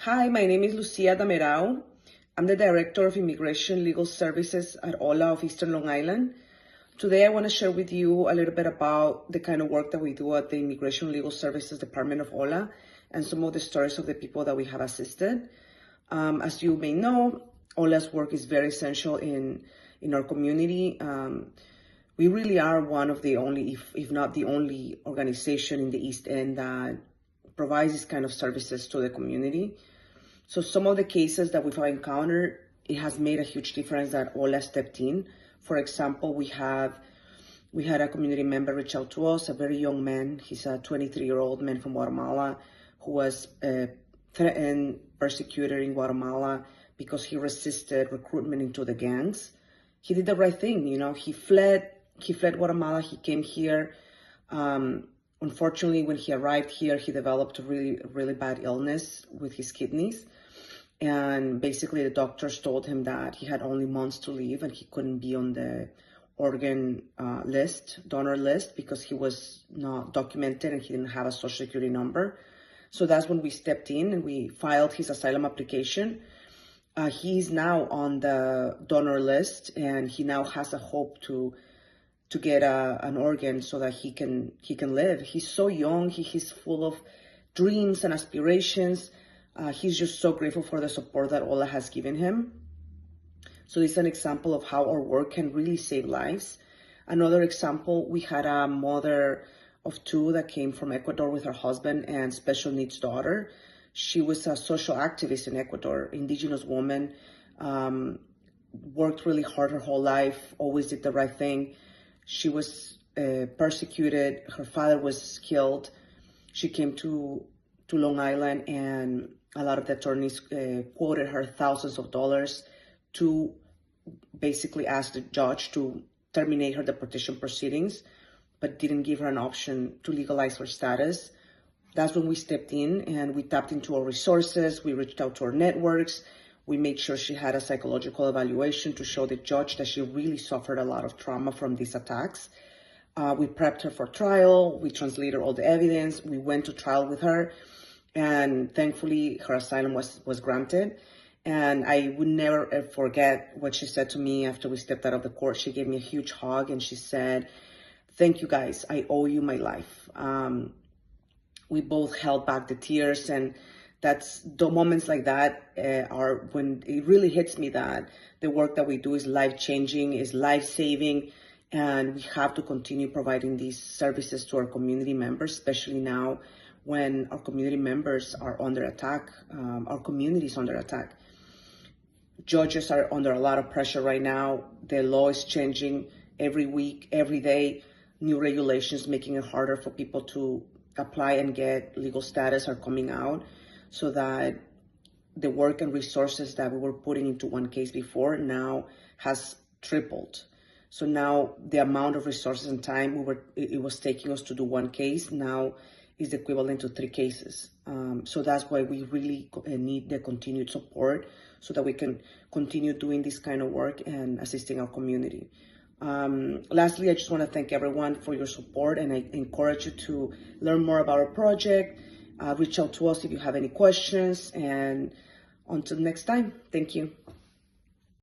Hi, my name is Lucia Damerau. I'm the Director of Immigration Legal Services at OLA of Eastern Long Island. Today, I want to share with you a little bit about the kind of work that we do at the Immigration Legal Services Department of OLA and some of the stories of the people that we have assisted. As you may know, OLA's work is very essential in our community. We really are one of the only, if not the only organization in the East End that provides this kind of services to the community. So some of the cases that we've encountered, it has made a huge difference that OLA stepped in. For example, we had a community member reach out to us, a very young man. He's a 23-year-old man from Guatemala who was threatened, persecuted in Guatemala because he resisted recruitment into the gangs. He did the right thing, he fled Guatemala, he came here. Unfortunately, when he arrived here, he developed a really, really bad illness with his kidneys. And basically the doctors told him that he had only months to live and he couldn't be on the organ donor list, because he was not documented and he didn't have a social security number. So that's when we stepped in and we filed his asylum application. He's now on the donor list and he now has a hope to get an organ so that he can live. He's so young, he's full of dreams and aspirations. He's just so grateful for the support that OLA has given him. So this is an example of how our work can really save lives. Another example, we had a mother of two that came from Ecuador with her husband and special needs daughter. She was a social activist in Ecuador, indigenous woman, worked really hard her whole life, always did the right thing. She was persecuted, her father was killed. She came to Long Island and a lot of the attorneys quoted her thousands of dollars to basically ask the judge to terminate her deportation proceedings, but didn't give her an option to legalize her status. That's when we stepped in and we tapped into our resources. We reached out to our networks. We made sure she had a psychological evaluation to show the judge that she really suffered a lot of trauma from these attacks. We prepped her for trial. We translated all the evidence. We went to trial with her. And thankfully, her asylum was granted. And I would never forget what she said to me after we stepped out of the court. She gave me a huge hug and she said, "Thank you guys, I owe you my life." We both held back the tears, and that's the moments like that are when it really hits me that the work that we do is life-changing, is life-saving, and we have to continue providing these services to our community members, especially now when our community members are under attack, our community is under attack. Judges are under a lot of pressure right now. The law is changing every week, every day. New regulations making it harder for people to apply and get legal status are coming out, so that the work and resources that we were putting into one case before now has tripled. So now the amount of resources and time it was taking us to do one case now is equivalent to 3 cases. So that's why we really need the continued support so that we can continue doing this kind of work and assisting our community. Lastly, I just want to thank everyone for your support, and I encourage you to learn more about our project. Reach out to us if you have any questions, and until next time, thank you.